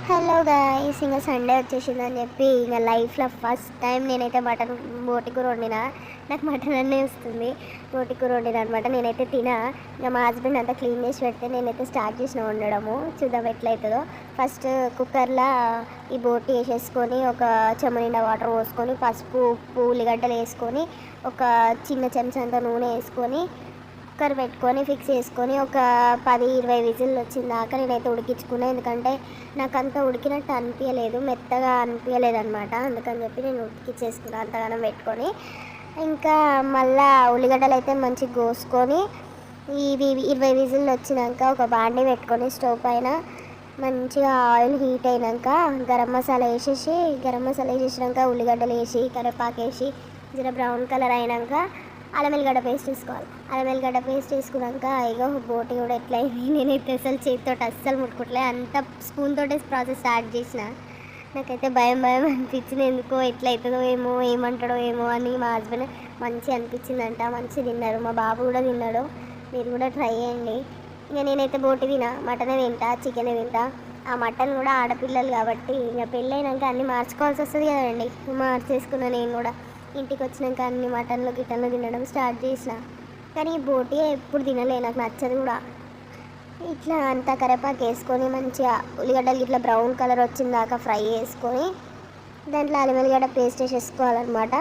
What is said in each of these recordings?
Hello guys, ఇంకా Sunday వచ్చేసిందని చెప్పి ఇంకా లైఫ్లో ఫస్ట్ టైం నేనైతే మటన్ బోటి కూర వండిన. నాకు మటన్ అన్నీ వస్తుంది. బోటి కూర వండిన అనమాట. నేనైతే తినా. ఇంకా మా హస్బెండ్ అంతా క్లీన్ చేసి పెడితే నేనైతే స్టార్ట్ చేసిన వండడము. చూద్దాం ఎట్లయితుందో. ఫస్ట్ కుక్కర్లో ఈ బోటి వేసేసుకొని ఒక చెమ్మ వాటర్ పోసుకొని పసుపు, ఉప్పు, ఉల్లిగడ్డలు వేసుకొని ఒక చిన్న చెంచా నూనె వేసుకొని కుక్కర్ పెట్టుకొని ఫిక్స్ చేసుకొని ఒక 10-20 విజిల్ వచ్చిందాక నేనైతే ఉడికించుకున్నాను. ఎందుకంటే నాకు అంత ఉడికినట్టు అనిపించలేదు, మెత్తగా అనిపించలేదు అనమాట. అందుకని చెప్పి నేను ఉడికిచ్చేసుకున్నాను అంతగానం పెట్టుకొని. ఇంకా మళ్ళీ ఉల్లిగడ్డలు అయితే మంచిగా కోసుకొని ఇవి 20 విజిల్ వచ్చినాక ఒక బాండీ పెట్టుకొని స్టవ్ పైన మంచిగా ఆయిల్ హీట్ అయినాక గరం మసాలా వేసేసినాక ఉల్లిగడ్డలు వేసి కరివేపాకు వేసి జర బ్రౌన్ కలర్ అయినాక అల్లం వెల్లిగడ్డ పేస్ట్ వేసుకోవాలి. అల్లం వెల్లిగడ్డ పేస్ట్ వేసుకున్నాక ఇగో బోటి కూడా ఎట్లా అయింది. నేనైతే అసలు చేతితో అస్సలు ముట్టుకోవట్లే, అంత స్పూన్ తోటే ప్రాసెస్ స్టార్ట్ చేసిన. నాకైతే భయం అనిపించింది. ఎందుకో ఎట్లా అవుతుందో ఏమో, ఏమంటాడో ఏమో అని. మా హస్బెండ్ మంచిగా అనిపించిందంట, మంచిగా తిన్నారు. మా బాబు కూడా తిన్నాడు. మీరు కూడా ట్రై చేయండి. ఇక నేనైతే బోటి తినా, మటనే తింటా, చికెనే తింటా. ఆ మటన్ కూడా ఆడపిల్లలు కాబట్టి ఇక పెళ్ళైనాక అన్నీ మార్చుకోవాల్సి వస్తుంది కదండి. మార్చేసుకున్నా నేను కూడా. ఇంటికి వచ్చినాక అన్ని మటన్లు గిటన్లు తినడం స్టార్ట్ చేసిన. కానీ ఈ బోటి ఎప్పుడు తినలే, నాకు నచ్చదు కూడా. ఇట్లా అంతా కరివేపాకు వేసుకొని మంచిగా ఉల్లిగడ్డలు ఇట్లా బ్రౌన్ కలర్ వచ్చిందాక ఫ్రై చేసుకొని దాంట్లో అల్లం వెల్లిగడ్డ పేస్ట్ వేసేసుకోవాలన్నమాట.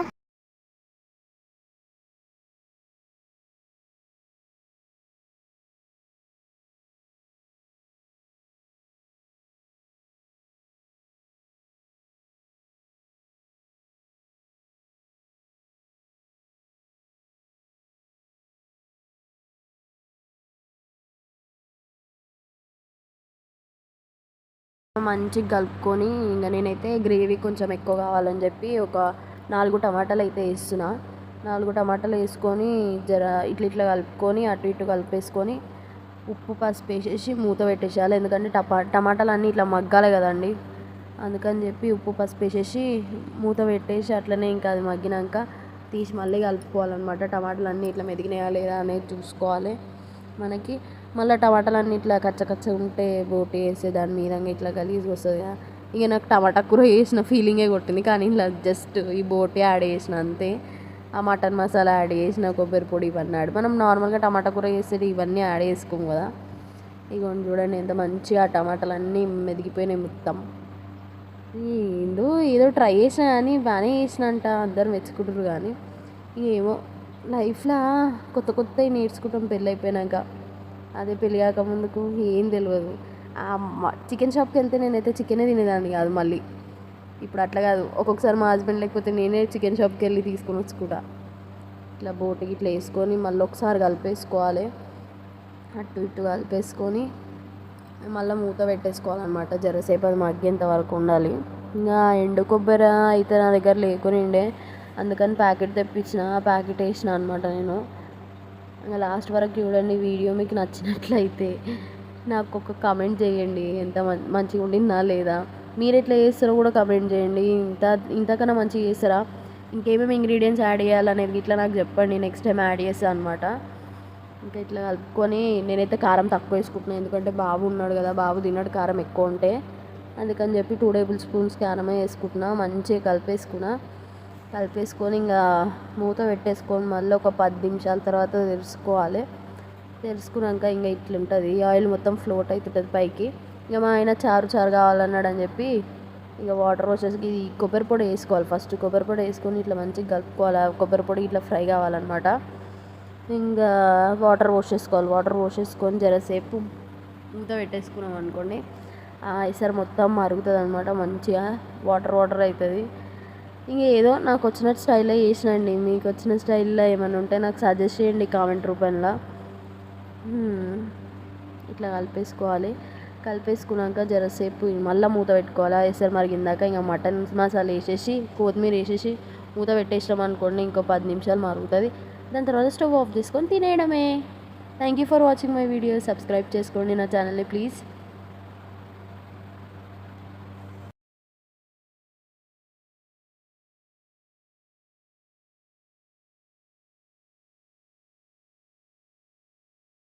మంచిగా కలుపుకొని ఇంకా నేనైతే గ్రేవీ కొంచెం ఎక్కువ కావాలని చెప్పి ఒక 4 టమాటాలు అయితే వేస్తున్నా. 4 టమాటాలు వేసుకొని జర ఇట్లా కలుపుకొని అటు ఇటు కలిపేసుకొని ఉప్పు పసుపు వేసేసి మూత పెట్టేసేయాలి. ఎందుకంటే టమాటాలు అన్నీ ఇట్లా మగ్గాలి కదండి. అందుకని చెప్పి ఉప్పు పసుపు వేసేసి మూత పెట్టేసి అట్లనే ఇంకా అది మగ్గినాక తీసి మళ్ళీ కలుపుకోవాలన్నమాట. టమాటాలు అన్నీ ఇట్లా మెదిగినాయా లేదా అనేది చూసుకోవాలి. మనకి మళ్ళీ టమాటాలు అన్నీ ఇట్లా కచ్చ ఉంటే బోటి వేసే దాని మీద ఇట్లా గలీజ్గా వస్తుంది కదా. ఇక నాకు టమాటా కూర వేసిన ఫీలింగే కొట్టింది. కానీ ఇలా జస్ట్ ఈ బోటి యాడ్ చేసిన అంతే. ఆ మటన్ మసాలా యాడ్ చేసిన, కొబ్బరి పొడి ఇవన్నీ యాడ్. మనం నార్మల్గా టమాటా కూర చేసేది ఇవన్నీ యాడ్ చేసుకోము కదా. ఇగోండి చూడండి ఎంత మంచిగా టమాటాలు అన్నీ మెదిగిపోయినాయి మొత్తం. ఏదో ట్రై చేసిన కానీ బాగానే చేసిన అంట, అందరు మెచ్చుకుంటారు. కానీ ఏమో లైఫ్లో కొత్తవి నేర్చుకుంటాం పెళ్ళి అయిపోయినాక. అదే పెళ్ళి కాకముందుకు ఏం తెలియదు. చికెన్ షాప్కి వెళ్తే నేనైతే చికెనే తినేదాన్ని కాదు. మళ్ళీ ఇప్పుడు అట్లా కాదు. ఒక్కొక్కసారి మా హస్బెండ్ లేకపోతే నేనే చికెన్ షాప్కి వెళ్ళి తీసుకొని వచ్చుకుంటా. ఇట్లా బోటికి ఇట్లా వేసుకొని మళ్ళీ ఒకసారి కలిపేసుకోవాలి. అటు ఇటు కలిపేసుకొని మళ్ళీ మూత పెట్టేసుకోవాలన్నమాట. జరసేపు అది మగ్గేంత వరకు ఉండాలి. ఇంకా ఎండు కొబ్బరి అయితే నా దగ్గర లేకుని ఉండే, అందుకని ప్యాకెట్ తెప్పించిన. ఆ ప్యాకెట్ వేసిన అనమాట నేను. ఇంకా లాస్ట్ వరకు చూడండి. వీడియో మీకు నచ్చినట్లయితే నాకు ఒక కామెంట్ చేయండి, ఎంత మంచిగా ఉండిందా లేదా. మీరు ఎట్లా చేస్తారో కూడా కామెంట్ చేయండి. ఇంతకన్నా మంచిగా చేస్తారా, ఇంకేమేమి ఇంగ్రీడియంట్స్ యాడ్ చేయాలనేది ఇట్లా నాకు చెప్పండి. నెక్స్ట్ టైం యాడ్ చేస్తాను అనమాట. ఇంకా ఇట్లా కలుపుకొని నేనైతే కారం తక్కువ వేసుకుంటున్నాను. ఎందుకంటే బాబు ఉన్నాడు కదా, బాబు తిన్నాడు కారం ఎక్కువ ఉంటే. అందుకని చెప్పి 2 టేబుల్ స్పూన్స్ కారమే వేసుకుంటున్నా. మంచిగా కలిపేసుకొని ఇంకా మూత పెట్టేసుకొని మళ్ళీ ఒక 10 నిమిషాల తర్వాత తెలుసుకున్నాక ఇంకా ఇట్లుంటుంది. ఆయిల్ మొత్తం ఫ్లోట్ అవుతుంటుంది పైకి. ఇంకా మా ఆయన చారు కావాలన్నాడు అని చెప్పి ఇక వాటర్ వచ్చేసి ఇది కొబ్బరి పొడి వేసుకోవాలి. ఫస్ట్ కొబ్బరి పొడి వేసుకొని ఇట్లా మంచిగా కలుపుకోవాలి. కొబ్బరి పొడి ఇట్లా ఫ్రై కావాలన్నమాట. ఇంకా వాటర్ పోసేసుకొని జరసేపు మూత పెట్టేసుకున్నాం అనుకోండి, ఈసారి మొత్తం మరుగుతుంది అనమాట. మంచిగా వాటర్ అవుతుంది. ఇంక ఏదో నాకు వచ్చిన స్టైల్లో చేసినండి. మీకు వచ్చిన స్టైల్లో ఏమైనా ఉంటే నాకు సజెస్ట్ చేయండి కామెంట్ రూపంలో. ఇట్లా కలిపేసుకున్నాక జరసేపు మళ్ళీ మూత పెట్టుకోవాలి. వేసారు మరిగిందాక ఇంకా మటన్ మసాలా వేసేసి కొత్తిమీర వేసేసి మూత పెట్టేసినాం అనుకోండి, ఇంకో 10 నిమిషాలు మరుగుతుంది. దాని తర్వాత స్టవ్ ఆఫ్ చేసుకొని తినేయడమే. Thank you for watching my video. Subscribe చేసుకోండి నా ఛానల్ని ప్లీజ్.